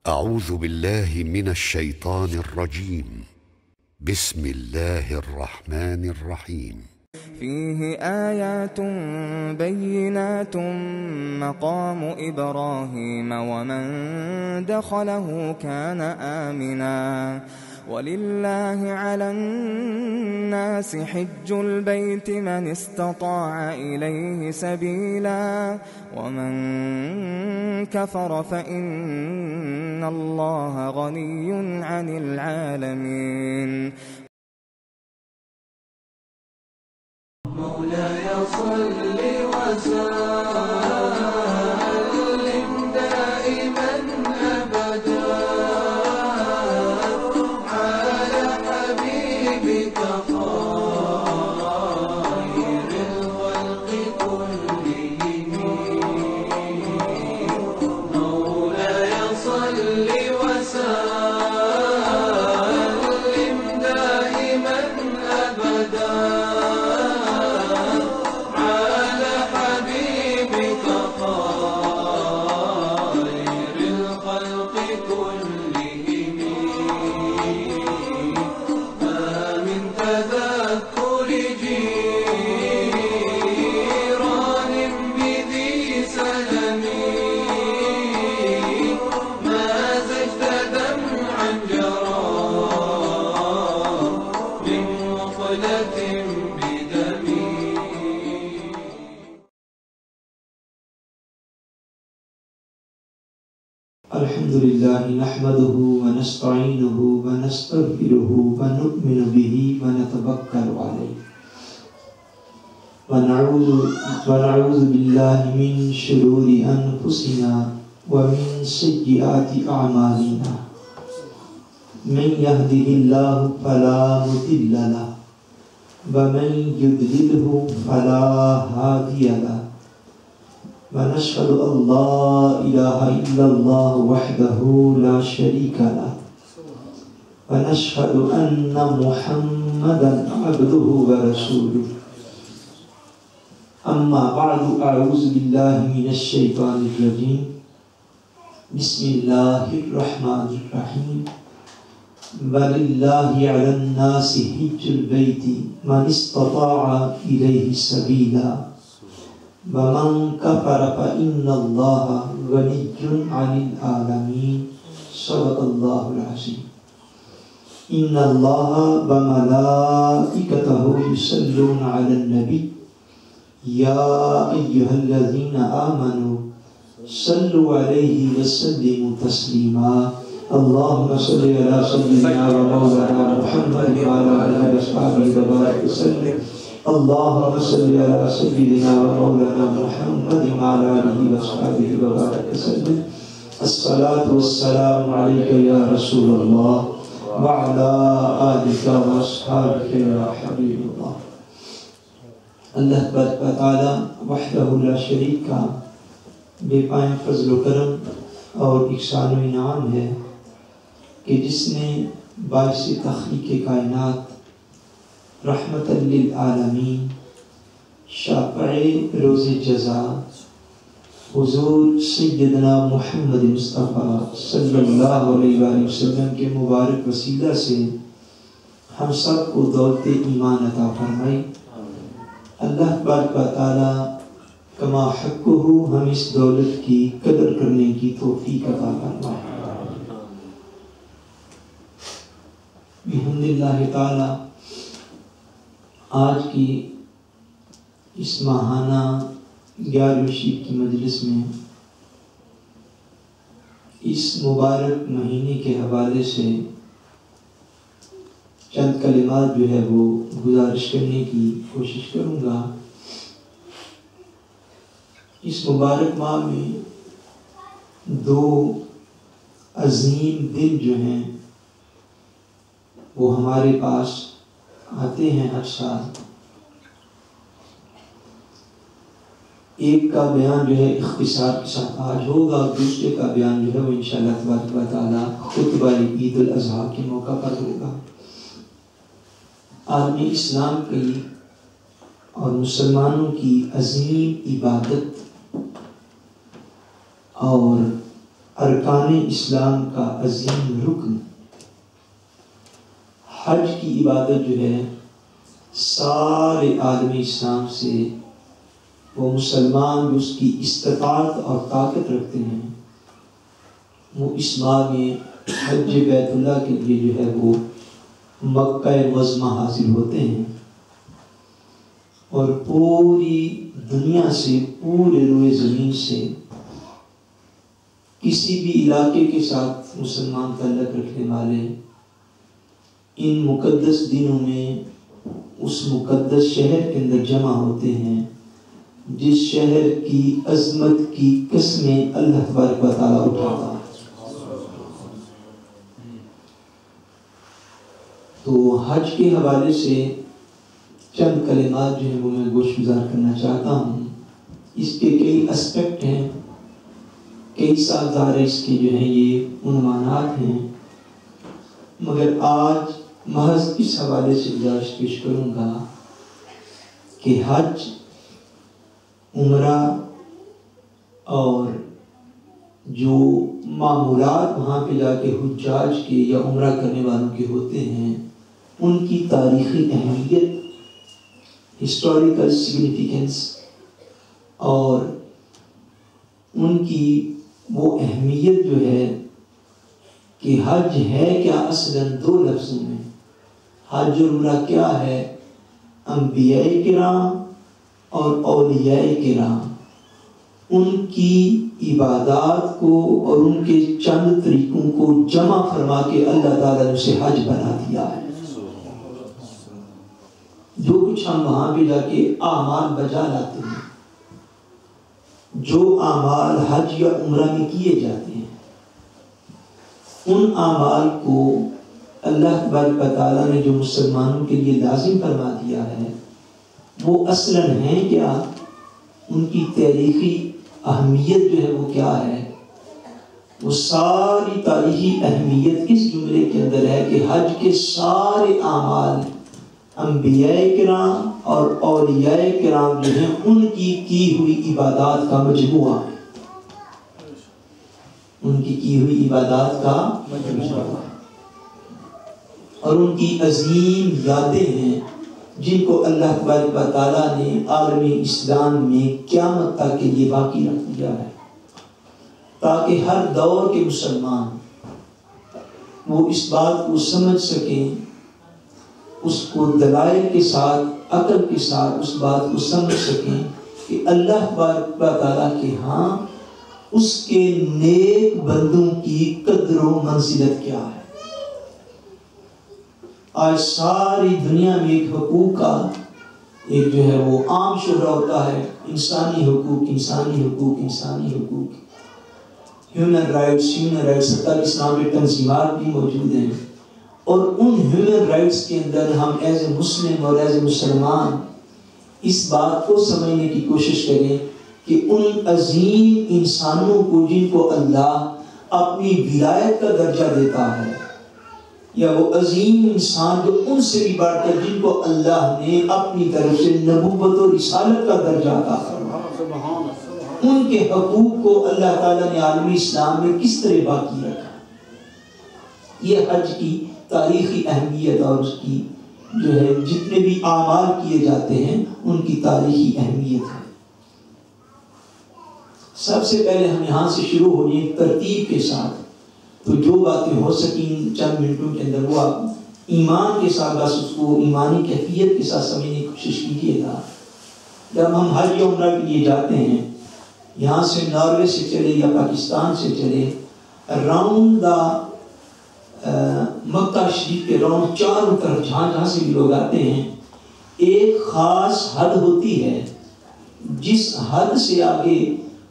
أعوذ بالله من الشيطان الرجيم. بسم الله الرحمن الرحيم. فيه آيات بينات مقام إبراهيم ومن دخله كان آمنا ولله على الناس حج البيت من استطاع إليه سبيلا ومن كفر فإن الله غني عن العالمين. مولاي صل وسلم دائما أبدا على حبيبك خير الخلق كلهم. مولاي صل وسلم دائما أبدا الحمد لله نحمده ونستعينه ونستغفره ونؤمن به ونتوكل عليه ونعوذ بالله من شرور أنفسنا ومن سيئات أعمالنا. من يهده الله فلا مضل له ومن يضلله فلا هادي له ونشهد أن لا إله إلا الله وحده لا شريك له ونشهد أن محمدا عبده ورسوله. أما بعد أعوذ بالله من الشيطان الرجيم. بسم الله الرحمن الرحيم. ولله على الناس حج البيت من استطاع إليه سبيلا ومن كفر فإن الله غني عن العالمين. صدق الله العظيم. إن الله وملائكته يصلون على النبي يا أيها الذين آمنوا صلوا عليه وسلموا تسليما. اللهم صل على سيدنا ومولانا محمد وعلى آله وصحبه وبارك وسلم. اللهم صل على سيدنا ومولانا محمد وعلى آله وصحبه وبارك وسلم. الصلاة والسلام عليك يا رسول الله وعلى آلك وأصحابك يا حبيب الله. اللہ تبارک و تعالی وحدہ لا شریک کا بے پائے فضل و کرم اور احسان و انعام ہے کہ جس نے باعث تخلیق کائنات رحمت للعالمین شافع روز جزا حضور سیدنا محمد مصطفیٰ صلی اللہ علیہ وآلہ وسلم کے مبارک وسیلہ سے ہم سب کو دولت ایمان عطا فرمائی. اللہ تبارک و تعالی کما حقہ ہم اس دولت کی قدر کرنے کی توفیق عطا فرمائے. بحمد اللہ تعالی آج کی اس ماہانہ 11ویں شب کی مجلس میں اس مبارک مہینے کے حوالے سے چند کلمات جو ہے وہ گزارش کرنے کی کوشش کروں گا. اس مبارک ماہ میں 2 عظیم دن جو ہیں وہ ہمارے پاس آتے ہیں ہر سال. ایک کا بیان جو ہے اختصار کے ساتھ آج ہوگا اور دوسرے کا بیان جو ہے وہ انشاءاللہ تبارک و تعالی خطبہ عید الاضحیٰ کے موقع پر ہوگا. عالم اسلام کی اور مسلمانوں کی عظیم عبادت اور ارکان اسلام کا عظیم رکن حج کی عبادت جو ہے سارے عالم اسلام سے وہ مسلمان جو اس کی استطاعت اور طاقت رکھتے ہیں وہ اس ماہ میں حج بیت اللہ کے لیے جو ہے وہ مکہ معظمہ حاضر ہوتے ہیں، اور پوری دنیا سے، پورے روئے زمین سے کسی بھی علاقے کے ساتھ مسلمان تعلق رکھنے والے ان مقدس دنوں میں اس مقدس شہر کے اندر جمع ہوتے ہیں جس شہر کی عظمت کی قسمیں اللہ تبارک و تعالیٰ اٹھاتا ہے۔ تو حج کے حوالے سے چند کلمات جو ہیں وہ میں گوش گزار کرنا چاہتا ہوں۔ اس کے کئی اسپیکٹ ہیں، کئی سازدار اس کے جو ہیں یہ عنوانات ہیں، مگر آج محض اس حوالے سے گزارش پیش کروں گا کہ حج، عمرہ اور جو معمولات وہاں پہ جا کے حجاج کے یا عمرہ کرنے والوں کے ہوتے ہیں ان کی تاریخی اہمیت، ہسٹوریکل سگنیفیکنس، اور ان کی وہ اہمیت جو ہے کہ حج ہے کیا اصلاً دو لفظوں میں، حج اور عمرہ کیا ہے؟ انبیاء کرام اور اولیاء کرام ان کی عبادات کو اور ان کے چند طریقوں کو جمع فرما کے اللہ تعالیٰ نے اسے حج بنا دیا ہے۔ جو کچھ ہم وہاں پہ جا کے اعمال بجا لاتے ہیں، جو اعمال حج یا عمرہ میں کیے جاتے ہیں، ان اعمال کو اللہ تبارک و تعالیٰ نے جو مسلمانوں کے لیے لازم فرما دیا ہے وہ اصلاً ہیں کیا؟ ان کی تاریخی اہمیت جو ہے وہ کیا ہے؟ وہ ساری تاریخی اہمیت اس جملے کے اندر ہے کہ حج کے سارے اعمال انبیاء کرام اور اولیاء کرام جو ہیں ان کی ہوئی عبادات کا مجموعہ ہے، ان کی ہوئی عبادات کا مجموعہ، اور ان کی عظیم یادیں ہیں جن کو اللہ تبارک و تعالیٰ نے عالم اسلام میں قیامت تک کے لیے باقی رکھ دیا ہے، تاکہ ہر دور کے مسلمان وہ اس بات کو سمجھ سکیں، اس کو دلائل کے ساتھ، عقل کے ساتھ اس بات کو سمجھ سکیں کہ اللہ تبارک و تعالیٰ کے ہاں اس کے نیک بندوں کی قدر و منزلت کیا ہے۔ آج ساری دنیا میں ایک حقوق کا ایک جو ہے وہ عام شعرہ ہوتا ہے، انسانی حقوق، انسانی حقوق، انسانی حقوق، ہیومن رائٹس، ہیومن رائٹس، حتیٰ اسلام کے تنظیمات بھی موجود ہیں، اور ان ہیومن رائٹس کے اندر ہم ایز اے مسلم اور ایز اے مسلمان اس بات کو سمجھنے کی کوشش کریں کہ ان عظیم انسانوں کو جن کو اللہ اپنی ولایت کا درجہ دیتا ہے، یا وہ عظیم انسان جو ان سے بھی بڑھ کر جن کو اللہ نے اپنی طرف سے نبوت و رسالت کا درجہ عطا فرمایا، ان کے حقوق کو اللہ تعالیٰ نے عالمی اسلام میں کس طرح باقی رکھا۔ یہ حج کی تاریخی اہمیت اور اس کی جو ہے جتنے بھی اعمال کیے جاتے ہیں ان کی تاریخی اہمیت ہے۔ سب سے پہلے ہم یہاں سے شروع ہونے ترتیب کے ساتھ، تو جو باتیں ہو سکیں چند منٹوں کے اندر وہ آپ ایمان کے ساتھ بس اس کو ایمانی کیفیت کے ساتھ سمجھنے کی کوشش کیجیے گا۔ جب ہم حج یا عمرہ کے لیے جاتے ہیں، یہاں سے ناروے سے چلے یا پاکستان سے چلے، راؤنڈ دا مکہ شریف کے راؤنڈ چاروں طرف جہاں سے بھی لوگ آتے ہیں، ایک خاص حد ہوتی ہے جس حد سے آگے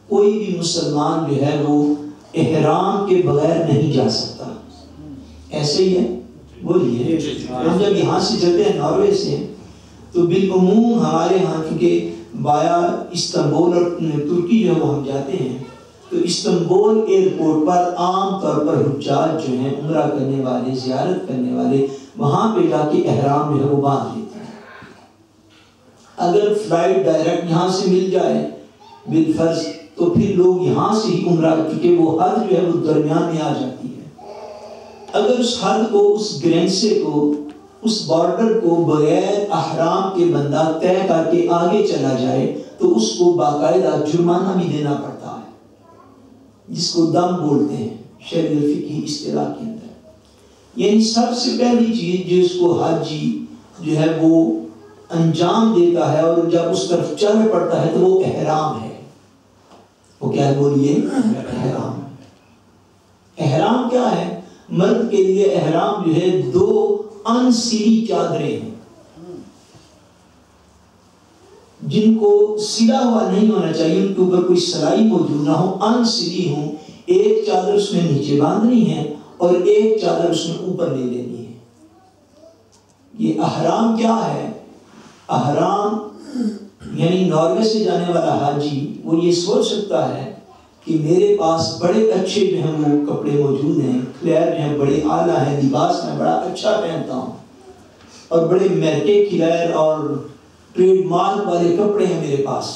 کوئی بھی مسلمان جو ہے وہ احرام کے بغیر نہیں جا سکتا۔ ایسے ہی ہے، بولیے۔ ہم جب یہاں سے چلتے ہیں ناروے سے تو بالعموم ہمارے ہاں چونکہ بایا استنبول اور ترکی جو وہ ہم جاتے ہیں تو استنبول ایئرپورٹ پر عام طور پر حجاج جو ہیں عمرہ کرنے والے، زیارت کرنے والے، وہاں پہ جا کے احرام جو ہے وہ باندھ لیتے ہیں۔ اگر فلائٹ ڈائریکٹ یہاں سے مل جائے بالفرض تو پھر لوگ یہاں سے ہی عمرہ، کیونکہ وہ حد جو ہے وہ درمیان میں آ جاتی ہے. اگر اس حد کو، اس گرینسے کو، اس بارڈر کو بغیر احرام کے بندہ طے کر کے آگے چلا جائے تو اس کو باقاعدہ جرمانہ بھی دینا پڑتا ہے، جس کو دم بولتے ہیں شریعت الفقہی اصطلاح کے اندر. یعنی سب سے پہلی چیز جس کو حاجی جو ہے وہ انجام دیتا ہے اور جب اس طرف چل پڑتا ہے تو وہ احرام ہے. وہ کیا ہے بولیے؟ احرام. احرام کیا ہے؟ مرد کے لیے احرام جو ہے 2 انسلی چادریں ہیں جن کو سلا ہوا نہیں ہونا چاہیے، ان کے اوپر کوئی سلائی موجود نہ ہو، انسلی ہوں. ایک چادر اس میں نیچے باندھنی ہے اور ایک چادر اس میں اوپر لے لینی ہے. یہ احرام کیا ہے؟ احرام یعنی ناروے سے جانے والا حاجی وہ یہ سوچ سکتا ہے کہ میرے پاس بڑے اچھے جو ہیں وہ کپڑے موجود ہیں، کلیر جو ہیں بڑے اعلیٰ ہیں، لباس میں بڑا اچھا پہنتا ہوں اور بڑے مہنگے کلیر اور ٹریڈ مارک والے کپڑے ہیں میرے پاس،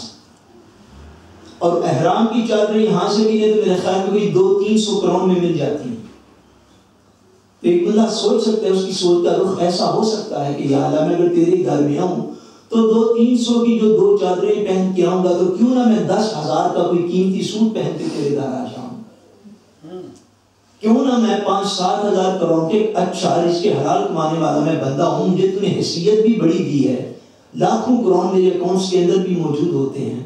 اور احرام کی چادریں یہاں سے بھی لیں تو میرے خیال میں کوئی 200-300 کروڑ میں مل جاتی ہیں. تو ایک بندہ سوچ سکتا ہے، اس کی سوچ کا رخ ایسا ہو سکتا ہے کہ یا اللہ میں اگر تیرے گھر میں آؤں تو 200-300 کی جو 2 چادریں پہن کے آؤں گا تو کیوں نہ میں 10,000 کا کوئی قیمتی سوٹ پہن کے تیرے گھر آ جاؤں، کیوں نہ میں 5-7 ہزار کروڑ کے اچھا اس کے حلال کمانے والا میں بندہ ہوں، مجھے تو نے حیثیت بھی بڑی دی ہے، لاکھوں کروڑ میرے اکاؤنٹس کے اندر بھی موجود ہوتے ہیں،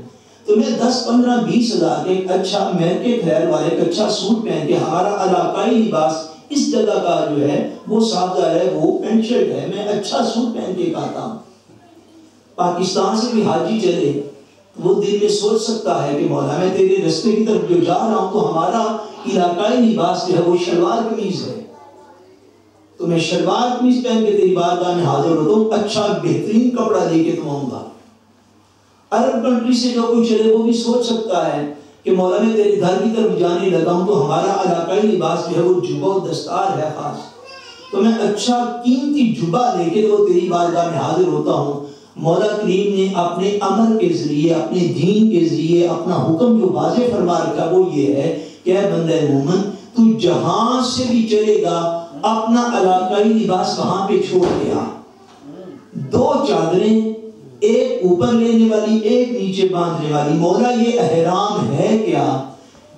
تو میں 10-15-20 ہزار کے ایک اچھا مہنگے خیر والے ایک اچھا سوٹ پہن کے، ہمارا علاقائی لباس اس جگہ کا جو ہے وہ سادہ ہے، وہ پینٹ شرٹ ہے، میں اچھا سوٹ پہن کے آتا ہوں. پاکستان سے بھی حاجی چلے وہ دل میں سوچ سکتا ہے کہ مولا میں تیرے رستے کی طرف جو جا رہا ہوں تو ہمارا علاقائی لباس جو ہے وہ شلوار قمیض ہے، تو میں شلوار قمیض پہن کے تیری بارگاہ میں حاضر ہوتا ہوں، اچھا بہترین کپڑا لے کے تم آؤں گا. عرب کنٹری سے جو کوئی چلے وہ بھی سوچ سکتا ہے کہ مولا میں تیرے گھر کی طرف جانے لگا ہوں تو ہمارا علاقائی لباس جو ہے وہ جبہ و دستار ہے خاص، تو میں اچھا قیمتی جبہ لے کے تو تیری بارگاہ میں حاضر ہوتا ہوں. مولا کریم نے اپنے امر کے ذریعے، اپنے دین کے ذریعے اپنا حکم جو واضح فرما رکھا وہ یہ ہے کہ اے بندہ مومن تو جہاں سے بھی چلے گا اپنا علاقائی لباس وہاں پہ چھوڑ دیا. 2 چادریں، ایک اوپر لینے والی ایک نیچے باندھنے والی. مولا یہ احرام ہے کیا؟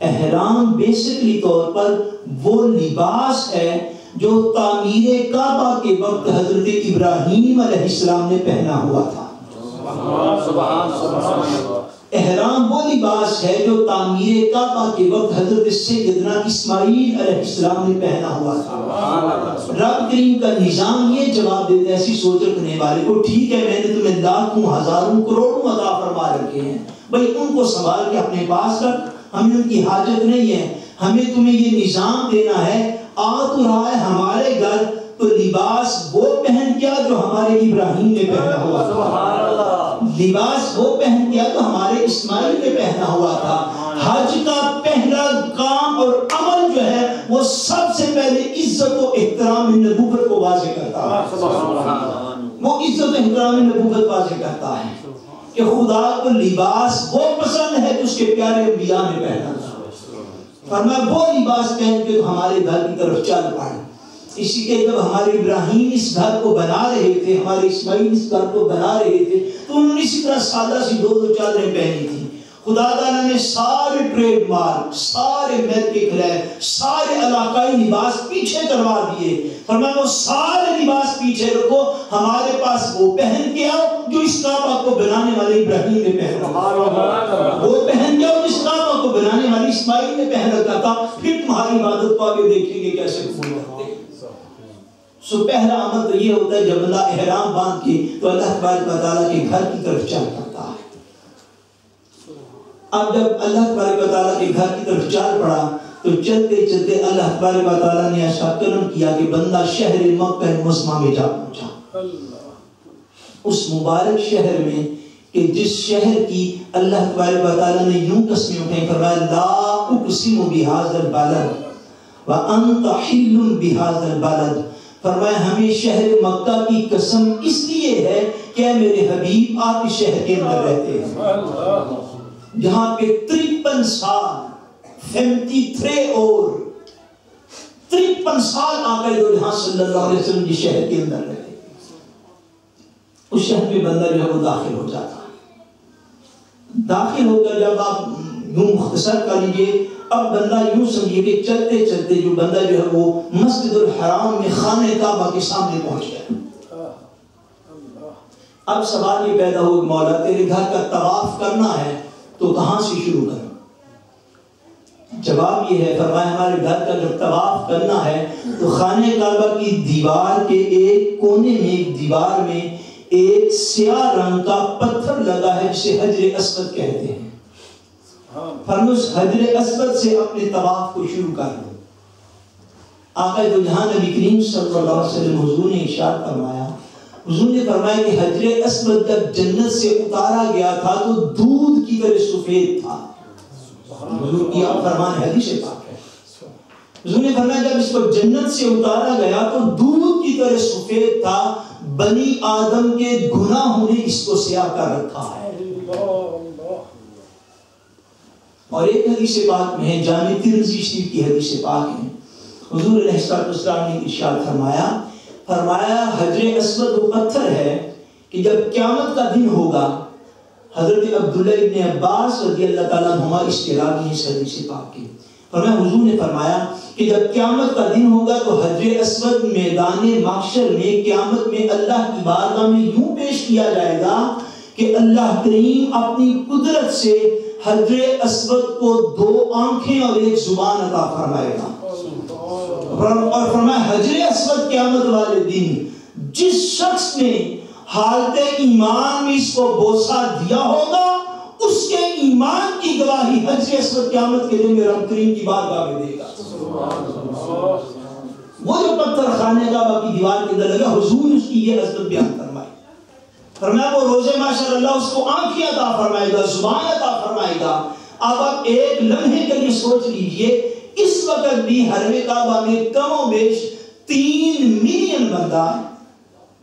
احرام بیسکلی طور پر وہ لباس ہے جو تعمیر کعبہ کے وقت حضرت ابراہیم علیہ السلام نے پہنا ہوا تھا. احرام وہ لباس ہے جو تعمیر کعبہ کے وقت حضرت سیدنا اسماعیل علیہ السلام نے پہنا ہوا تھا. رب کریم کا نظام یہ جواب دیتا ہے ایسی سوچ رکھنے والے کو، ٹھیک ہے میں نے تمہیں لاکھوں ہزاروں کروڑوں عطا فرما رکھے ہیں، بھئی ان کو سنبھال کے اپنے پاس رکھ، ہمیں ان کی حاجت نہیں ہے، ہمیں تمہیں یہ نظام دینا ہے. آ تو رہا ہے ہمارے گھر تو لباس وہ پہن کیا جو ہمارے ابراہیم نے پہنا ہوا تھا، لباس وہ پہن کیا تو ہمارے اسماعیل نے پہنا ہوا تھا. حج کا پہلا کام اور عمل جو ہے وہ سب سے پہلے عزت و احترام نبوت کو واضح کرتا ہے. وہ عزت و احترام نبوت واضح کرتا ہے کہ خدا کو لباس وہ پسند ہے جو اس کے پیارے انبیاء نے پہنا تھا. فرمایا وہ لباس پہن کے تو ہمارے گھر کی طرف چل پڑے. اسی کے جب ہمارے ابراہیم اس گھر کو بنا رہے تھے، ہمارے اسماعیل اس گھر کو بنا رہے تھے تو انہوں نے اسی طرح سادہ سی 2 چادریں پہنی تھی. خدا تعالیٰ نے سارے ٹریڈ مارک، سارے مہنگے کلیر، سارے علاقائی لباس پیچھے کروا دیے. فرمایا وہ سارے لباس پیچھے رکھو، ہمارے پاس وہ پہن کے آؤ جو اس کعبہ کو بنانے والے ابراہیم نے پہن رکھا، وہ پہن کے آؤ جس کعبہ کو بنانے والے اسماعیل نے پہن رکھا تھا، پھر تمہاری عبادت کو آگے دیکھیں گے کیسے قبول کرتے ہیں. سو پہلا عمل تو یہ ہوتا ہے جب اللہ احرام باندھ کے تو اللہ تبارک و تعالیٰ کے گھر کی طرف چل پڑتا ہے. اب جب اللہ تبارک و تعالیٰ کے گھر کی طرف چل پڑا تو چلتے چلتے اللہ تبارک و تعالیٰ نے ایسا کرم کیا کہ بندہ شہر مکہ المکرمہ میں جا پہنچا. اس مبارک شہر میں کہ جس شہر کی اللہ تبارک و تعالیٰ نے یوں قسمیں اٹھائیں، فرمایا لا اقسم بہذا البلد وانت حل بہذا البلد. فرمایا ہمیں شہر مکہ کی قسم اس لیے ہے کہ میرے حبیب آپ اس شہر کے اندر رہتے ہیں. جہاں پہ 53 سال 53 اور 53 سال آقا دو جہاں صلی اللہ علیہ وسلم جس شہر کے اندر رہے، اس شہر میں بندہ جو ہے وہ داخل ہو جاتا ہے۔ داخل ہو کر جب آپ یوں مختصر کر لیجئے، اب بندہ یوں سمجھیے کہ چلتے چلتے جو بندہ جو ہے وہ مسجد الحرام میں خانہ کعبہ کے سامنے پہنچ گیا۔ اب سوال یہ پیدا ہو کہ مولا تیرے گھر کا طواف کرنا ہے تو کہاں سے شروع کریں؟ جواب یہ ہے، فرمایا ہمارے گھر کا جب طواف کرنا ہے تو خانہ کعبہ کی دیوار کے ایک کونے میں، ایک دیوار میں ایک سیاہ رنگ کا پتھر لگا ہے جسے حجر اسود کہتے ہیں۔ فرمایا اس حجر اسود سے اپنے طواف کو شروع کر دو۔ آقا دو جہاں نبی کریم صلی اللہ علیہ وسلم حضور نے ارشاد فرمایا، حضور نے فرمایا کہ حجر اسود جب جنت سے اتارا گیا تھا تو دودھ کی طرح سفید تھا۔ حضور کی آپ فرمان حدیث پاک ہے، حضور نے فرمایا جب اس کو جنت سے اتارا گیا تو دودھ کی طرح سفید تھا، بنی آدم کے گناہوں نے اس کو سیاہ کر رکھا ہے۔ اور ایک حدیث پاک میں ہے، جامع ترمذی شریف کی حدیث پاک ہے، حضور علیہ السلام نے ارشاد فرمایا حجر اسود وہ پتھر ہے کہ جب قیامت کا دن ہوگا، حضرت عبداللہ ابن عباس رضی اللہ تعالیٰ عنہما اس کے راوی ہیں اس حدیث پاک کے، فرمایا حضور نے فرمایا کہ جب قیامت کا دن ہوگا تو حجر اسود میدان محشر میں قیامت میں اللہ کی بارگاہ میں یوں پیش کیا جائے گا کہ اللہ کریم اپنی قدرت سے حجر اسود کو 2 آنکھیں اور 1 زبان عطا فرمائے گا، اور فرمایا حجر اسود قیامت والے دن جس شخص نے حالت ایمان میں اس کو بوسہ دیا ہوگا اس کے ایمان کی گواہی حجر اسود قیامت کے دن میں رب کریم کی بارگاہ میں دے گا۔ وہ جو پتھر خانہ کعبہ کی دیوار کے اندر لگا، حضور اس کی یہ عظمت بیان فرمائی، فرمایا وہ روز محشر اللہ اس کو آنکھیں عطا فرمائے گا، زبان عطا فرمائے گا۔ اب آپ ایک لمحے کے لیے سوچ لیجئے، اس وقت بھی حرم کعبہ میں کم و بیش 3 ملین بندہ،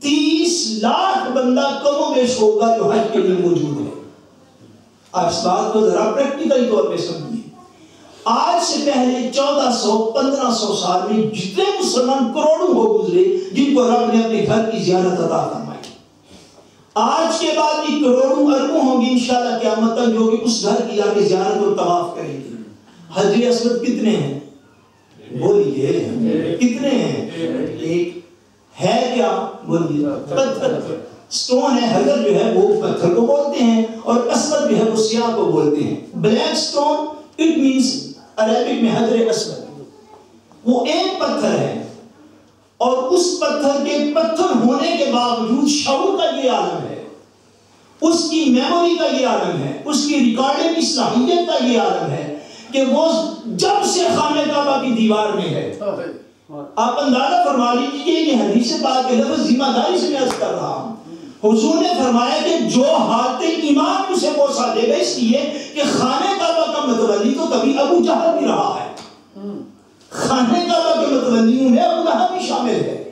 30 لاکھ بندہ کم و بیش ہوگا جو حج کے لیے موجود ہے۔ آپ اس بات کو ذرا پریکٹیکل طور پہ سمجھیے، آج سے پہلے 1400-1500 سال میں جتنے مسلمان کروڑوں ہو گزرے جن کو رب نے اپنے گھر کی زیارت عطا فرمائی، آج کے بعد بھی کروڑوں اربوں ہوں گے انشاءاللہ قیامت تک جو کہ اس گھر کی جا کے زیارت اور طواف کریں گے۔ حجر اسود کتنے ہیں؟ بولیے کتنے ہیں؟ ایک ہے کیا؟ بولیے پتھر، سٹون ہے، حجر جو ہے وہ پتھر کو بولتے ہیں اور اسود جو ہے وہ سیاہ کو بولتے ہیں۔ Black stone it means Arabic میں حجر اسود، وہ ایک پتھر ہے اور اس پتھر کے پتھر ہونے کے باوجود شعور کا یہ عالم ہے، اس کی میموری کا یہ عالم ہے، اس کی ریکارڈنگ کی صلاحیت کا یہ عالم ہے کہ وہ جب سے خانہ کعبہ کی دیوار میں ہے۔ آپ اندازہ فرما لیجیے، یہ حدیث پاک کے لفظ ذمہ داری سے میں عرض کر رہا ہوں، حضور نے فرمایا کہ جو حالت ایمان اسے بوسہ دے گا، اس لیے کہ خانہ کعبہ کا متولی تو کبھی ابو جہل بھی رہا ہے، خانہ کعبہ کے متولیوں میں ابو لہب بھی شامل ہے،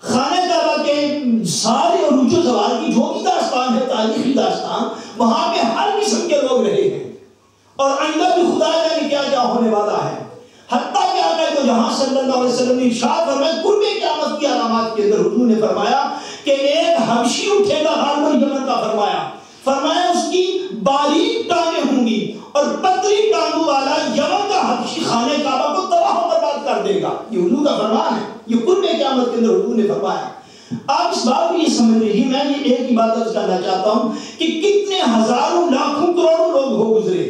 خانہ کعبہ کے سارے عروج و زوال کی جو بھی داستان ہے، تاریخی داستان، وہاں پہ ہر قسم کے لوگ رہے ہیں اور آئندہ بھی خدا جانے کیا کیا ہونے والا ہے۔ حتیٰ کہ آقا تو جہاں صلی اللہ علیہ وسلم نے ارشاد فرمایا قرب قیامت کی علامات کے اندر حضور نے فرمایا کہ ایک حبشی اٹھے گا غالب یمن کا، فرمایا اس کی باریک ٹانگیں ہوں گی اور پتلی ٹانگوں والا یمن کا حبشی خانہ کعبہ کو تباہ و برباد کر دے گا۔ یہ حضور کا فرمان ہے، یہ قرب قیامت کے اندر حضور نے فرمایا۔ آپ اس بات کو یہ سمجھ لیجیے، میں یہ ایک ہی بات عرض کرنا چاہتا ہوں کہ کتنے ہزاروں لاکھوں کروڑوں لوگ ہو گزرے،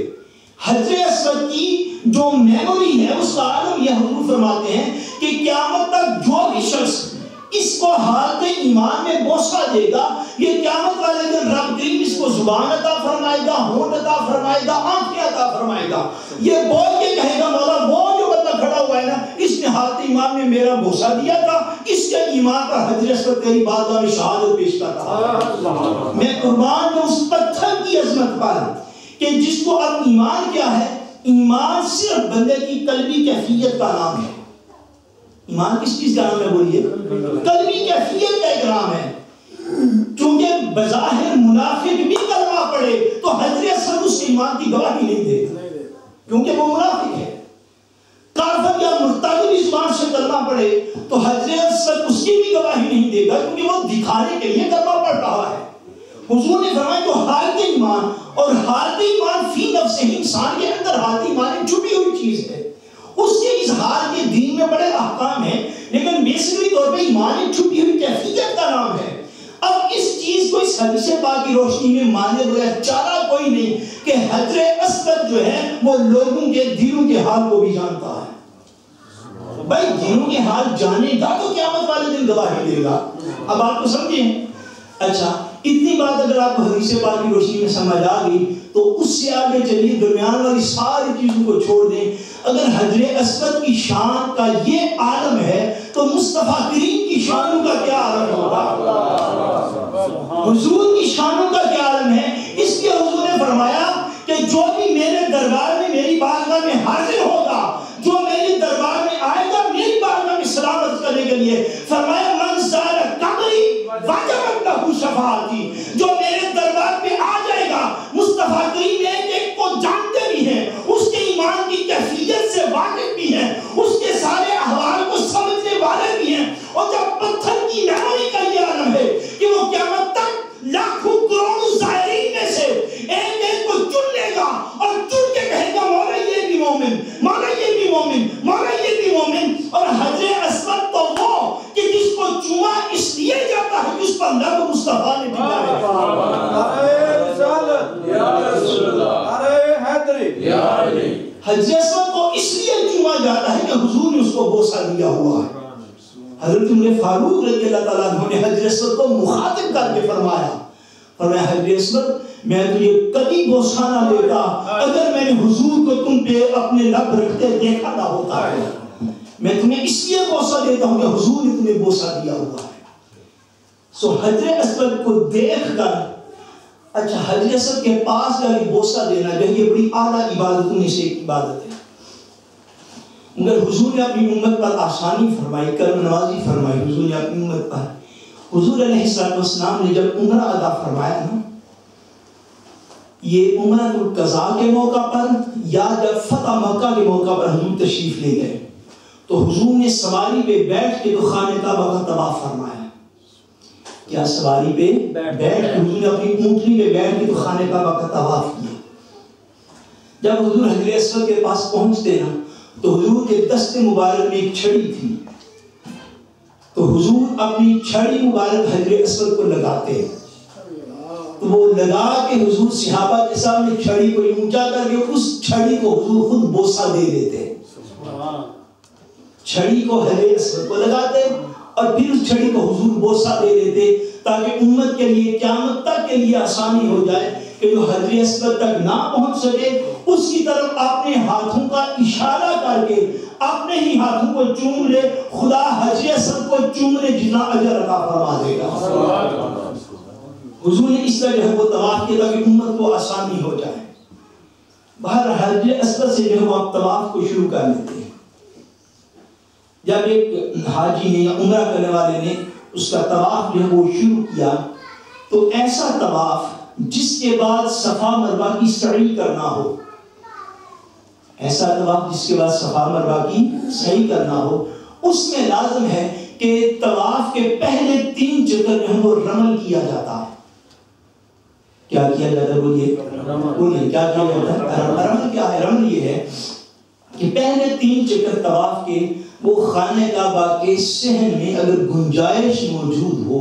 حجر اسود کی جو میموری ہے اس کا عالم یہ حضور فرماتے ہیں کہ قیامت تک جو بھی شخص اس کو حالت ایمان میں بوسہ دے گا، یہ قیامت والے دن رب کریم اس کو زبان عطا فرمائے گا، ہونٹ عطا فرمائے گا، آنکھیں عطا فرمائے گا، یہ بول کے کہے گا مولا وہ جو بندہ کھڑا ہوا ہے نا اس نے حالت ایمان میں میرا بوسہ دیا تھا، اس کے ایمان پر حجر اسود تیری بارگاہ میں شہادت پیش کرتا ہوں۔ میں قربان ہوں اس پتھر کی عظمت پر کہ جس کو اب ایمان کیا ہے؟ ایمان صرف بندے کی قلبی کیفیت کا نام ہے۔ ایمان کس چیز کا نام ہے؟ بولیے قلبی کیفیت کا ایک نام ہے، چونکہ بظاہر منافق بھی کلمہ پڑھے تو حجر اسود اس کے ایمان کی گواہی نہیں دے گا، کیونکہ وہ منافق ہے۔ کافر یا مرتد بھی زبان سے کلمہ پڑھے تو حضرت اسود اس کی بھی گواہی نہیں دے گا، کیونکہ وہ دکھانے کے لیے کلمہ پڑھ رہا ہے۔ حضور نے فرمایا تو حالت ایمان، اور حالت ایمان فی نفس ہی، انسان کے اندر حالت ایمان ایک چھپی ہوئی چیز ہے، اس کے اظہار کے دین میں بڑے احکام ہیں، لیکن بیسیکلی طور پہ ایمان ایک چھپی ہوئی کیفیت کا نام ہے۔ اب اس چیز کو اس حدیث پاک کی روشنی میں مانے بغیر چارہ کوئی نہیں کہ حضرت اسود جو ہے وہ لوگوں کے دلوں کے حال کو بھی جانتا ہے۔ بھائی دلوں کے حال جانے گا تو قیامت والے دن گواہی دے گا۔ اب آپ کو سمجھیں؟ اچھا، اتنی بات اگر آپ کو حدیث پاک کی روشنی میں سمجھ آ گئی تو اس سے آگے چلیے، درمیان والی ساری چیزوں کو چھوڑ دیں۔ اگر حضرت اسود کی شان کا یہ عالم ہے تو مصطفیٰ کریم کی شانوں کا کیا عالم ہوگا؟ حضور کی شانوں کا کیا عالم ہے؟ اس لیے حضور نے فرمایا کہ جو بھی میرے دربار میں میری بارگاہ میں حاضر ہوگا، جو میرے دربار میں آئے گا میری بارگاہ میں سلامت کرنے کے لیے، فرمایا من زار قبری وجبت لہ شفاعتی، جو میرے دربار پہ آ جائے گا، مصطفیٰ کریم ایک ایک کو جانتے بھی ہیں، اس کے ایمان کی کیفیت سے واقف بھی ہیں، اس کے سارے احوال کو سمجھنے والے بھی ہیں، اور جب پتھر کی نرمی کا یہ عالم ہے کہ وہ قیامت تک لاکھوں کروڑوں زائرین میں سے ایک ایک کو چن لے گا اور چن کے کہے گا مولا یہ بھی مومن، مولا یہ بھی مومن، مولا یہ بھی مومن۔ اور حضرت اسود تو وہ کہ جس کو چوما اس لیے جاتا ہے کہ اس پر لب مصطفیٰ نے ٹکا ہے۔ حضرت اسود کو اس لیے چوما جاتا ہے کہ حضور نے اس کو بوسہ دیا ہوا ہے۔ حضرت عمر فاروق رضی اللہ تعالیٰ عنہ نے حضرت اسود کو مخاطب کر کے فرمایا حضرت اسود میں تجھے کبھی بوسہ نہ دیتا اگر میں نے حضور کو تم پہ اپنے لب رکھتے دیکھا نہ ہوتا ہے، میں تمہیں اس لیے بوسہ دیتا ہوں کہ حضور نے تمہیں بوسہ دیا ہوا ہے۔ سو حضرت اسود کو دیکھ کر، اچھا حضرت اسود کے پاس جا کے بوسہ دینا جو یہ بڑی اعلیٰ عبادتوں میں سے ایک عبادت ہے، مگر حضور نے اپنی امت پر آسانی فرمائی، کرم نوازی فرمائی حضور نے اپنی امت پر۔ حضور علیہ السلام نے جب عمرہ ادا فرمایا نا، یہ عمرۃ القضاء کے موقع پر یا جب فتح مکہ کے موقع پر حضور تشریف لے گئے تو حضور نے سواری پہ بیٹھ کے تو خانہ کعبہ کا طواف فرمایا۔ کیا سواری پہ بیٹھ کے حضور نے اپنی اونٹنی پہ بیٹھ کے تو خانہ کعبہ کا طواف کیا۔ جب حضور حضرت اسود کے پاس پہنچتے نا تو حضور کے دست مبارک میں ایک چھڑی تھی، تو حضور اپنی چھڑی مبارک حضرت اسود کو لگاتے، تو وہ لگا کے حضور صحابہ کے سامنے چھڑی کو اونچا کر کے اس چھڑی کو حضور خود بوسہ دے دیتے، چھڑی کو حضرت اسود کو لگاتے اور پھر اس چھڑی کو حضور بوسہ دے دیتے تاکہ امت کے لیے قیامت تک کے لیے آسانی ہو جائے کہ جو حضرت اسود تک نہ پہنچ سکے اس کی طرف اپنے ہاتھوں کا اشارہ کر کے اپنے ہی ہاتھوں کو چوم لے، خدا حضرت اسود کو چومنے جتنا اجر عطا فرما دے گا۔ حضور نے اس طرح جو ہے وہ طواف کیا تاکہ امت کو آسانی ہو جائے۔ باہر حضرت اسود سے جو ہے وہ آپ طواف کو شروع کر لیتے ہیں۔ جب ایک حاجی نے یا عمرہ کرنے والے نے اس کا طواف جو ہے وہ شروع کیا تو ایسا طواف جس کے بعد صفا مروہ کی سعی کرنا ہو، ایسا طواف جس کے بعد صفا مروہ کی سعی کرنا ہو، اس میں لازم ہے کہ طواف کے پہلے 3 چکر جو ہے وہ رمل کیا جاتا ہے۔ کیا کیا جاتا ہے؟ بولیے کیا کیا جاتا ہے؟ رمل کیا ہے؟ رمل یہ ہے کہ پہلے 3 چکر طواف کے وہ خانہ کعبہ کے صحن میں اگر گنجائش موجود ہو،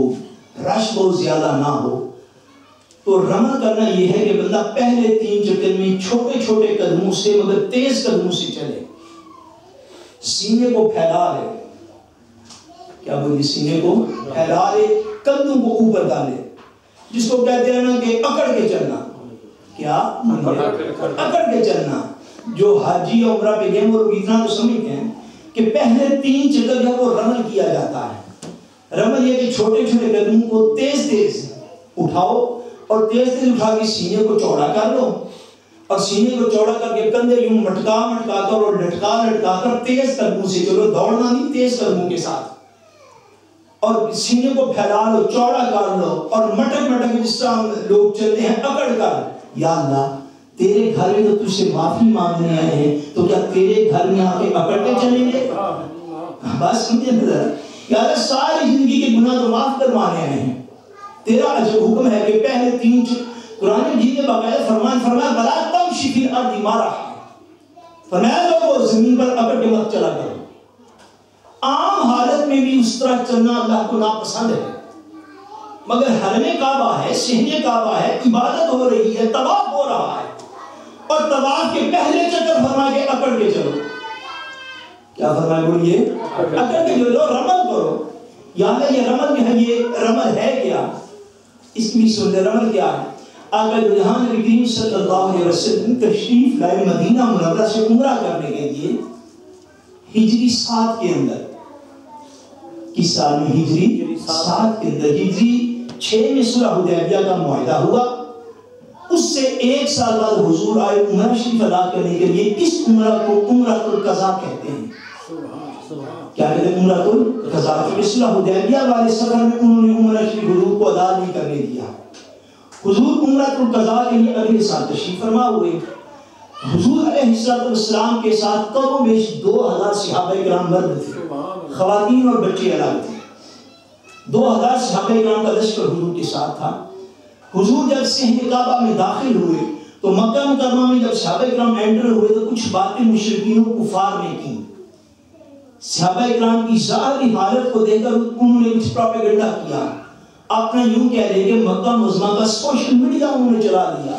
رش بہت زیادہ نہ ہو، تو رمل کرنا یہ ہے کہ بندہ پہلے 3 چکر میں چھوٹے چھوٹے قدموں سے مگر تیز قدموں سے چلے، سینے کو پھیلا لے، کیا بولی؟ سینے کو پھیلا لے، قدموں کو اوپر ڈالے، جس کو کہتے ہیں نا کہ اکڑ کے چلنا۔ کیا؟ اکڑ کے چلنا۔ جو حاجی عمرہ پہ گئے وہ اتنا تو سمجھتے ہیں کہ پہلے 3 چکر جو وہ رمل کیا جاتا ہے۔ رمل یہ کہ چھوٹے چھوٹے قدموں کو تیز تیز اٹھاؤ اور تیز تیز اٹھا کے سینے کو چوڑا کر لو، اور سینے کو چوڑا کر کے کندھے یوں مٹکا مٹکا کر اور لٹکا لٹکا کر تیز قدموں سے چلو، دوڑنا نہیں، تیز قدموں کے ساتھ، اور سینے کو پھیلا لو، چوڑا کر لو، اور مٹک مٹک جس طرح لوگ چلتے ہیں اکڑ کر، یا اللہ تیرے گھر میں تو تجھ سے معافی مانگنے آئے ہیں، تو کیا تیرے گھر میں آ کے اکڑ کے چلیں گے؟ بات سمجھے ذرا، یا اللہ ساری زندگی کے گناہ تو معاف کروانے آئے ہیں، تیرا عجب حکم ہے کہ پہلے 3 قرآن مجید نے باقاعدہ فرمایا بلا تمشی فی الارض مرحا، فرمایا لوگوں زمین پر اکڑ کے مت چلا کرو۔ عام حالت میں بھی اس طرح چلنا اللہ کو ناپسند ہے، مگر حرم کعبہ ہے، صحن کعبہ ہے، عبادت ہو رہی ہے، طواف ہو رہا ہے، اور طواف کے پہلے چکر فرما کے اکڑ کے چلو۔ کیا فرمایا بولیے؟ اکڑ کے چلو، رمل کرو۔ یا اللہ یہ رمل میں ہے، یہ رمل ہے کیا؟ اس کی سن لے، رمل کیا ہے؟ آقا جہاں نبی کریم صلی اللہ علیہ وسلم تشریف لائے مدینہ منورہ سے عمرہ کرنے کے لیے ہجری 7 کے اندر، کس سال میں؟ ہجری 7 کے اندر۔ ہجری 6 میں صلح حدیبیہ کا معاہدہ ہوا، اس سے 1 سال بعد حضور آئے عمرہ شریف ادا کرنے کے لیے۔ اس عمرہ کو عمرۃ القضاء کہتے ہیں۔ کیا کہتے ہیں؟ عمرۃ القضاء۔ کیونکہ صلح حدیبیہ والے سفر میں انہوں نے عمرہ شریف حضور کو ادا نہیں کرنے دیا۔ حضور عمرۃ القضاء کے لیے اگلے سال تشریف فرما ہوئے۔ حضور علیہ السلام کے ساتھ کم و بیش 2000 صحابہ کرام مرد تھے، خواتین اور بچے الگ تھے۔ 2000 صحابہ کرام کا لشکر حضور کے ساتھ تھا۔ حضور جب صحن کعبہ میں داخل ہوئے تو مکہ مکرمہ میں جب صحابہ کرام انٹر ہوئے تو کچھ باتیں مشرکین و کفار نے کی۔ صحابہ کرام کی ظاہری حالت کو دیکھ کر انہوں نے کچھ پروپیگنڈا کیا۔ آپ نے یوں کہہ دیں کہ مکہ معظمہ کا سوشل میڈیا انہوں نے چلا دیا،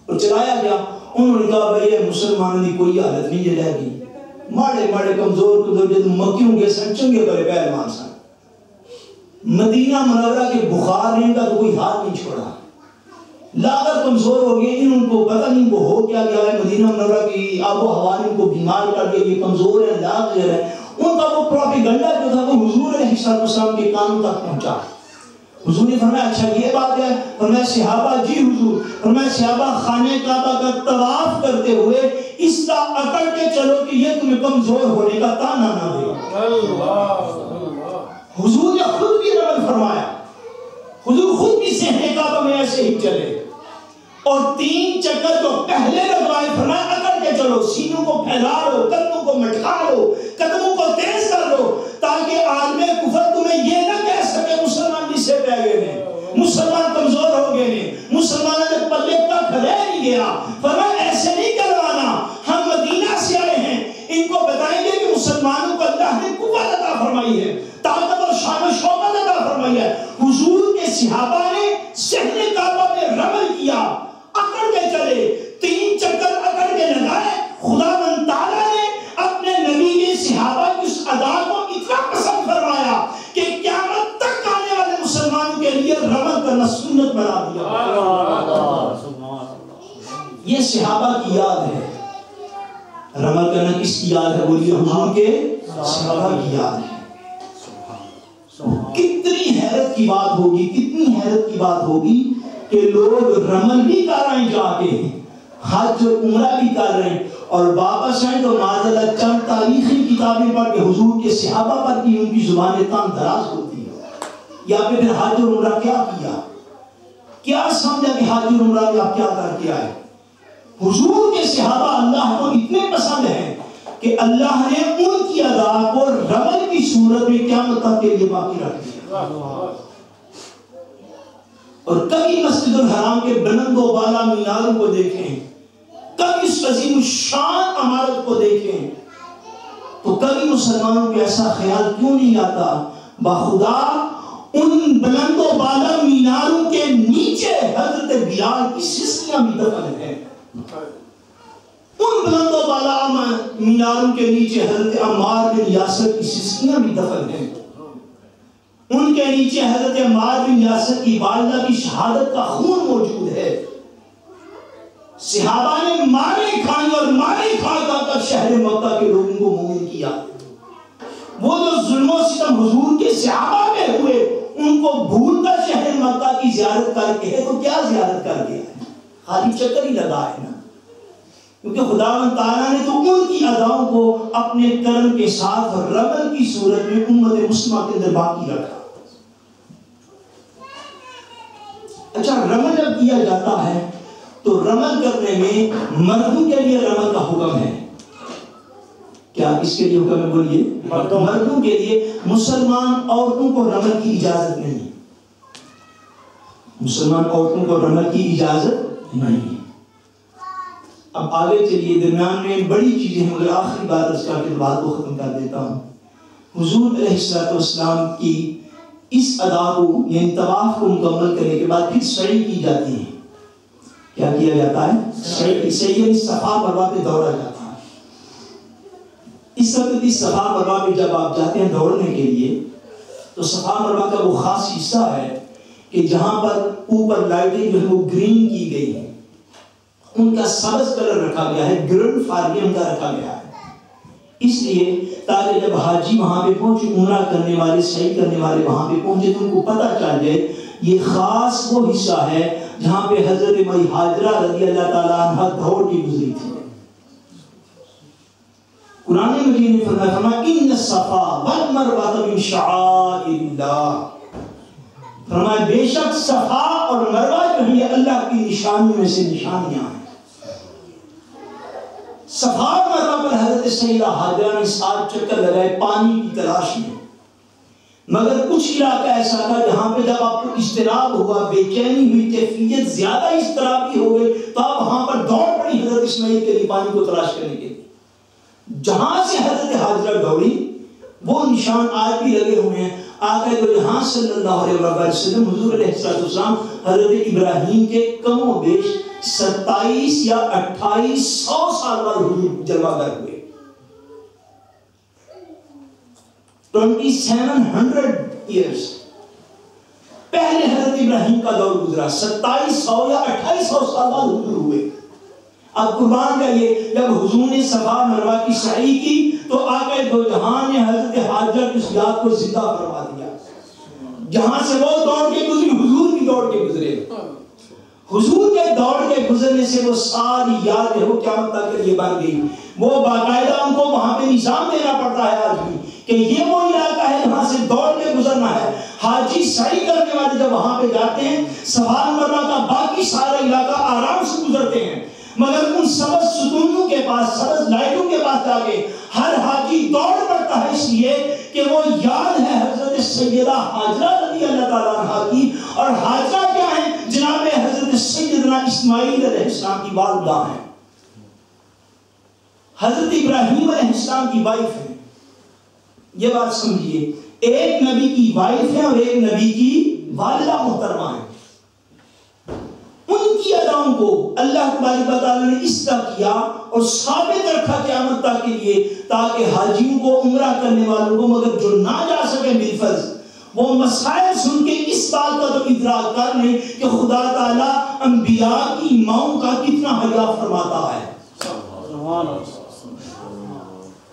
اور چلایا گیا۔ انہوں نے کہا بھئی مسلمانوں کی کوئی حالت نہیں جے رہ گئی، ماڑے ماڑے کمزور جد مکیوں کے سن چنگے بڑے پہلوان سن۔ مدینہ منورہ کے بخار نے ان کا تو کوئی ہاتھ نہیں چھوڑا، لاغر کمزور ہو گئے، ان کو پتہ نہیں وہ ہو کیا گیا ہے، مدینہ منورہ کی آب و ہوا نے ان کو بیمار کر دیا، یہ کمزور ہے، لاغر ہے۔ ان کا وہ پروپیگنڈا جو تھا وہ حضور علیہ السلام کے کانوں تک پہنچا۔ حضور نے فرمایا اچھا یہ بات ہے؟ فرمایا صحابہ جی حضور، فرمایا صحابہ خانہ کعبہ کا طواف کرتے ہوئے اس طرح اکڑ کے چلو کہ یہ تمہیں کمزور ہونے کا تانا نہ دے۔ حضور نے خود بھی رمل فرمایا، حضور خود بھی صحن کعبہ میں ایسے ہی چلے، اور 3 چکر جو پہلے لگوائے فرمایا اکڑ کے چلو، سینوں کو پھیلا لو، قدموں کو مٹکا لو، قدموں کو تیز کر لو، تاکہ عالم کفر تمہیں یہ نہ کہہ سکے مسلمان جس سے پہ گئے ہیں، مسلمان کمزور ہو گئے ہیں، مسلمانوں نے پلے تک رہ نہیں گیا۔ فرمایا ایسے نہیں کروانا، ہم مدینہ سے آئے ہیں، ان کو بتائیں گے کہ مسلمانوں کو اللہ نے قوت عطا فرمائی ہے، طاقت اور شان و شوکت عطا فرمائی ہے۔ حضور کے صحابہ نے صحن کعبہ میں رمل کیا، اکڑ کے چلے، 3 چکر اکڑ کے لگائے۔ خداوند تعالیٰ نے اپنے نبی کے صحابہ کی اس ادا کو اتنا پسند فرمایا کہ قیامت تک آنے والے مسلمانوں کے لیے رمل کرنا سنت بنا دیا۔ یہ صحابہ کی یاد ہے، رمل کرنا کس کی یاد ہے؟ بولیے حضور کے صحابہ کی یاد ہے۔ کتنی حیرت کی بات ہوگی، کتنی حیرت کی بات ہوگی کہ لوگ رمل بھی کر رہے ہیں، جا کے حج اور عمرہ بھی کر رہے ہیں، اور واپس آئیں تو معذاللہ چند تاریخی کتابیں پڑھ کے حضور کے صحابہ پر کی ان کی زبانیں تان دراز ہوتی ہیں۔ یا پھر حج اور عمرہ کیا سمجھا کہ حج اور عمرہ میں آپ کیا کر کے آئے؟ حضور کے صحابہ اللہ کو اتنے پسند ہیں کہ اللہ نے ان کی ادا کو رمل کی صورت میں قیامت تک کے لیے باقی رکھ دیا۔ اور کبھی مسجد الحرام کے بلند و بالا میناروں کو دیکھیں، کبھی اس عظیم الشان عمارت کو دیکھیں، تو کبھی مسلمانوں کو ایسا خیال کیوں نہیں آتا باخدا ان بلند و بالا میناروں کے نیچے حضرت بلال کی سسکیاں بھی دفن ہیں، ان بلند و بالا میناروں کے نیچے حضرت عمار بن یاسر کی سسکیاں بھی دفن ہیں، ان کے نیچے حضرت عمار بن یاسر کی والدہ کی شہادت کا خون موجود ہے۔ صحابہ نے مارے کھائیں اور مارے کھا کر شہر مکہ کے لوگوں کو مومن کیا۔ وہ جو ظلم و ستم حضور کے صحابہ میں ہوئے ان کو بھول کر شہر مکہ کی زیارت کر کے، تو کیا زیارت کر کے آئے؟ خالی چکر ہی لگا ہے نا، کیونکہ خداوند تعالیٰ نے تو ان کی اداؤں کو اپنے کرم کے ساتھ رمل کی صورت میں امت مسلمہ کے اندر باقی رکھا۔ اچھا رمل جب کیا جاتا ہے تو رمل کرنے میں مردوں کے لیے رمل کا حکم ہے. کیا اس کے لیے حکم ہے؟ بولیے. مردوں کے لیے. مسلمان عورتوں کو رمل کی اجازت نہیں. مسلمان عورتوں کو رمل کی اجازت نہیں. اب آگے چلیے، درمیان میں بڑی چیزیں ہیں مگر آخری بات اس کا کہ بات کو ختم کر دیتا ہوں. حضور علیہ السلام کی اس ادا کو یعنی طواف کو مکمل کرنے کے بعد پھر سعی کی جاتی ہے. کیا کیا جاتا ہے؟ سعی یعنی صفا مروا پہ دوڑا جاتا ہے. اس وقت اس صفا مروا پہ جب آپ جاتے ہیں دوڑنے کے لیے تو صفا مروا کا وہ خاص حصہ ہے کہ جہاں پر اوپر لائٹیں جو ہے وہ گرین کی گئی ہیں، ان کا سبز کلر رکھا گیا ہے، گرین فارگیم کا رکھا گیا ہے. اس لیے تاکہ جب حاجی وہاں پہ پہنچے، عمرہ کرنے والے سعی کرنے والے وہاں پہ پہنچے تو ان کو پتہ چل جائے یہ خاص وہ حصہ ہے جہاں پہ حضرت مائی ہاجرہ رضی اللہ تعالیٰ عنہ دوڑ کی گزری تھی. قرآن مجید نے فرمایا ان الصفا والمروہ من شعائر اللہ. فرمایا بے شک صفا اور مروہ جو ہیں یہ اللہ کی نشانیوں میں سے نشانیاں ہیں. صفا اور مروہ پر حضرت سیدہ ہاجرہ نے 7 چکر لگائے پانی کی تلاش میں، مگر کچھ علاقہ ایسا تھا جہاں پہ جب آپ کو اضطراب ہوا، بے چینی ہوئی، کیفیت زیادہ اضطرابی ہو گئی تو آپ وہاں پر دوڑ پڑی حضرت اسماعیل کے لیے پانی کو تلاش کرنے کے لیے. جہاں سے حضرت ہاجرہ دوڑی وہ نشان آج بھی لگے ہوئے ہیں. آقا دو جہاں صلی اللہ علیہ وسلم حضور علیہ السلام حضرت ابراہیم کے کم و بیش 27 یا 2800 سال بعد حضور جلوہ گر ہوئے. 2700 ایئرز پہلے حضرت ابراہیم کا دور گزرا، 2700 یا 2800 سال بعد حضور ہوئے. اب قربان جائیے جب حضور نے صفا مروہ کی سعی کی تو آقا دو جہان نے حضرت ہاجرہ کی اس یاد کو زندہ فرما دیا. جہاں سے وہ دوڑ کے گزری حضور بھی دوڑ کے گزرے. حضور کے دوڑ کے گزرنے سے وہ ساری یاد ہے وہ قیامت تک کے لیے بن گئی. وہ باقاعدہ ان کو وہاں پہ نظام دینا پڑتا ہے آج بھی کہ یہ وہ علاقہ ہے جہاں سے دوڑ کے گزرنا ہے. حاجی سعی کرنے والے جب وہاں پہ جاتے ہیں صفا مروہ کا باقی سارا علاقہ آرام سے گزرتے ہیں، مگر ان سبز ستونوں کے پاس، سبز لائٹوں کے پاس جا کے ہر حاجی دوڑ پڑتا ہے، اس لیے کہ وہ یاد ہے حضرت سیدہ ہاجرہ رضی اللہ تعالیٰ عنہ کی. اور ہاجرہ کیا ہے؟ جناب حضرت سیدنا اسماعیل علیہ السلام کی والدہ ہیں، حضرت ابراہیم علیہ السلام کی وائف ہے. یہ بات سمجھیے، ایک نبی کی وائف ہے اور ایک نبی کی والدہ محترمہ ہے. ان کی اداؤں کو اللہ تبارک و تعالیٰ نے اس طرح کیا اور ثابت رکھا قیامت تک کے لیے تاکہ حاجیوں کو، عمرہ کرنے والوں کو مگر جو نہ جا سکے بالفرض وہ مسائل سن کے اس بات کا تو ادراک کر لیں کہ خدا تعالیٰ انبیاء کی ماؤں کا کتنا حیا فرماتا ہے.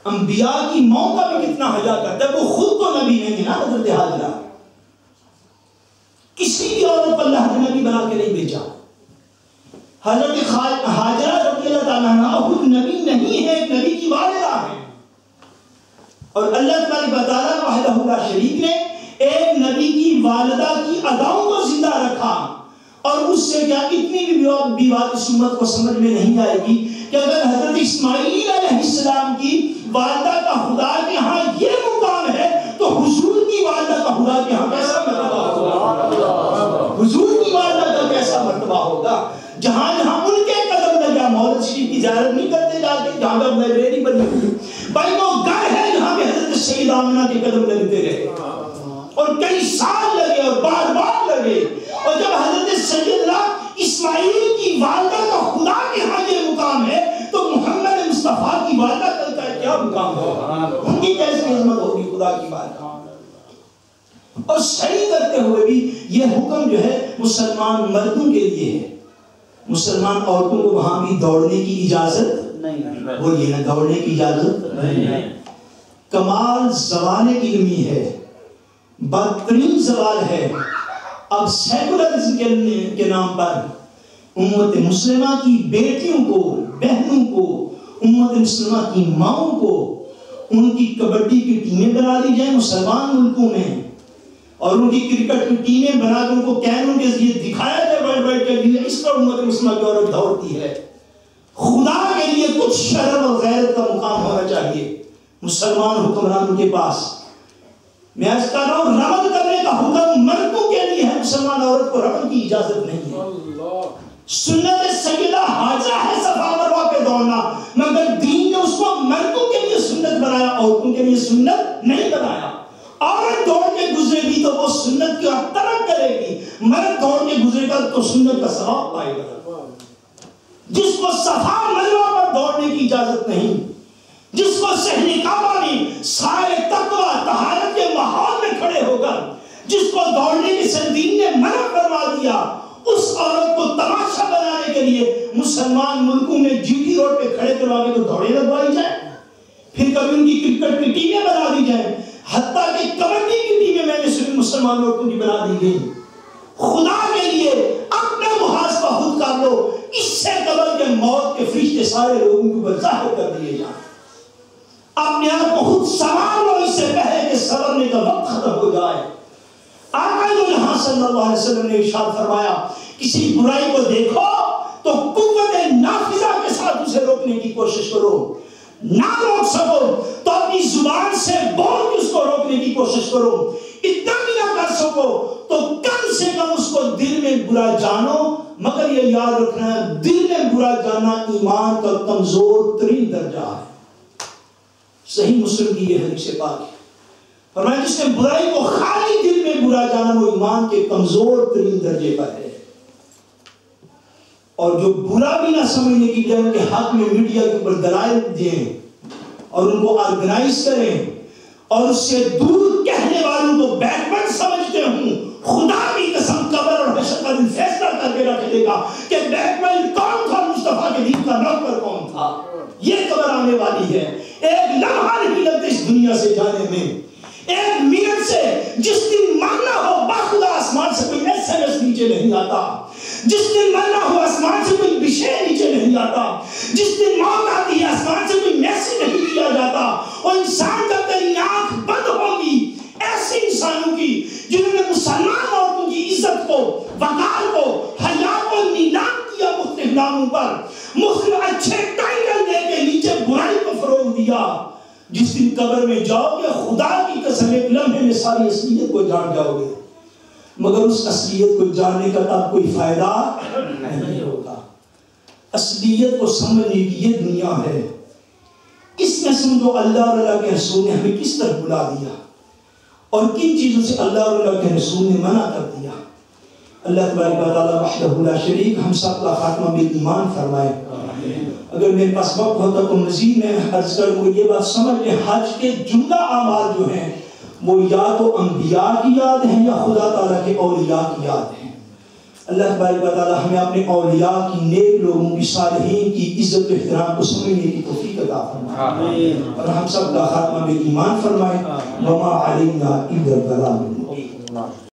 انبیاء کی ماؤں کا بھی کتنا حیا کرتا ہے. وہ خود تو نبی نہیں ہے نا حضرت ہاجرہ، کسی بھی عورت کو اللہ نے نبی بنا کے نہیں بھیجا. حضرت ہاجرہ رضی اللہ تعالیٰ عنہ خود نبی نہیں ہے، ایک نبی کی والدہ ہے. اور اللہ تبارک و تعالیٰ وحدہ لا شریک نے ایک نبی کی والدہ کی اداؤں کو زندہ رکھا. اور اس سے کیا اتنی بھی بات اس امت کو سمجھ میں نہیں آئے گی کہ اگر حضرت اسماعیل علیہ السلام کی والدہ کا خدا کے ہاں یہ مقام ہے تو حضور کی والدہ کا خدا کے ہاں کیسا مرتبہ ہوگا؟ حضور کی والدہ کا کیسا مرتبہ ہوگا؟ جہاں جہاں ان کے قدم لگا، مولد شریف کی زیارت نہیں کرتے جاتے جہاں پر لائبریری بنی ہوئی، بھائی وہ گھر ہے جہاں پہ حضرت سیدہ آمنہ کے قدم لگتے رہے اور کئی سال لگے اور بار بار لگے. اور جب حضرت سیدنا اسماعیل کی والدہ کا خدا کے ہاں یہ مقام ہے تو محمد مصطفیٰ کی والدہ کا کیا مقام ہوگا؟ ان کی کیسی عظمت ہوگی خدا کی والدہ. اور صحیح کرتے ہوئے بھی یہ حکم جو ہے مسلمان مردوں کے لیے ہے. مسلمان عورتوں کو وہاں بھی دوڑنے کی اجازت نہیں. بولیے نا، دوڑنے کی اجازت نہیں. کمال زوال علمی ہے، بدترین زوال ہے. اب سیکولرزم کے نام پر امت مسلمہ کی بیٹیوں کو، بہنوں کو، امت مسلمہ کی ماؤں کو ان کی کبڈی کی ٹیمیں بنا دی جائیں مسلمان ملکوں میں، اور ان کی کرکٹ کی ٹیمیں بنا کر ان کو کینوں کے ذریعے دکھایا جائے اینڈ رائٹ کے لیے اس طرح امت مسلمہ کی عورت دوڑتی ہے. خدا کے لیے کچھ شرم اور غیرت کا مقام ہونا چاہیے مسلمان حکمرانوں کے پاس. میں اس کا نام رمل کرنے کا حکم مردوں کے لیے ہے, مسلمان عورت کو رمل کی اجازت نہیں ہے. سنت سیدہ حاجہ ہے صفا مروہ پہ دوڑنا, مگر دین نے اس کو مردوں کے لیے سنت بنایا, عورتوں کے لیے سنت نہیں بنایا. عورت دوڑ کے گزرے گی تو وہ سنت کی ترک کرے گی, مرد دوڑ کے گزرے گا تو سنت کا ثواب پائے گا. جس کو صفا مروہ پر دوڑنے کی اجازت نہیں, جس کو صحن کعبہ میں سائے تقوی طہارت کے ماحول میں کھڑے ہو کر جس کو دوڑنے کی دین نے منع فرما دیا, اس عورت کو تماشا بنانے کے لیے مسلمان ملکوں میں جی ٹی روڈ پہ کھڑے کروا کے تو دوڑے لگوائی جائیں, پھر کبھی ان کی کرکٹ کی ٹیمیں بنا دی جائیں, حتیٰ کہ کبڈی کی ٹیمیں میں نے سنی مسلمان عورتوں کی بنا دی گئی. خدا کے لیے اپنا محاسبہ خود کر لو, اس سے قبل کہ موت کے فرشتے سارے لوگوں کے اوپر ظاہر کر دیے جائیں. اپنے آپ کو خود سوار لو اس سے پہلے کہ سورنے کا وقت ختم ہو جائے. آقا جہاں صلی اللہ علیہ وسلم نے ارشاد فرمایا, کسی برائی کو دیکھو تو قوت نافذہ کے ساتھ اسے روکنے کی کوشش کرو, نہ روک سکو تو اپنی زبان سے بول کے اس کو روکنے کی کوشش کرو, اتنا بھی نہ کر سکو تو کم سے کم اس کو دل میں برا جانو, مگر یہ یاد رکھنا دل میں برا جاننا ایمان کا کمزور ترین درجہ ہے. صحیح مسلم کی یہ حدیث پاک ہے, فرمایا جس نے برائی کو خالی دل میں برا جانا وہ ایمان کے کمزور ترین درجے پر ہے. اور جو برا بھی نہ سمجھنے کی بجائے ان کے حق میں میڈیا کے اوپر دلائل دیں اور ان کو آرگنائز کریں اور اس سے دور کہنے والوں کو بیکورڈ سمجھتے ہوں, خدا کی قسم قبر اور حشر کا دن فیصلہ کر کے رکھ دے گا کہ بیکورڈ کون تھا, مصطفیٰ کے دین کا نوکر کون تھا. یہ خبر آنے والی ہے. ایک لمحہ نہیں لگتا اس دنیا سے جانے میں, ایک منٹ سے. جس دن مرنا ہو باخدا آسمان سے کوئی ایس ایم ایس نیچے نہیں آتا, جس دن مرنا ہو آسمان سے کوئی بشے نیچے نہیں آتا, جس دن موت آتی ہے آسمان سے کوئی میسج نہیں دیا جاتا. اور انسان جب تیری آنکھ بند ہوگی ایسے انسانوں کی جنہوں نے مسلمان عورتوں کی عزت کو, وقار کو, حیا کو نیلام کیا مختلف ناموں پر, مختلف اچھے ٹائٹل دے کے نیچے برائی کو فروغ دیا, جس دن قبر میں جاؤ گے خدا کی قسم ایک لمحے میں ساری اصلیت کو جان جاؤ گے, مگر اس اصلیت کو جاننے کا تب کوئی فائدہ نہیں ہوگا. اصلیت کو سمجھنے کی یہ دنیا ہے. اس میں سمجھو اللہ اور اللہ کے رسول نے ہمیں کس طرح بلا دیا اور کن چیزوں سے اللہ اور اللہ کے رسول نے منع کر دیا. اللہ تبارک و تعالی وحدہ لا شریک ہم سب کا خاتمہ بالایمان فرمائے. اگر میرے پاس وقت ہوتا تو مزید میں عرض کروں یہ بات سمجھ لیں, حج کے جملہ اعمال جو ہیں وہ یا تو انبیاء کی یاد ہیں یا خدا تعالیٰ کے اولیاء کی یاد ہیں. اللہ تبارک و تعالی ہمیں اپنے اولیاء کی, نیک لوگوں کی, صالحین کی عزت و احترام کو سمجھنے کی توفیق عطا فرمائے اور ہم سب کا خاتمہ بالایمان فرمائے. وما علینا الا البلاغ المبین.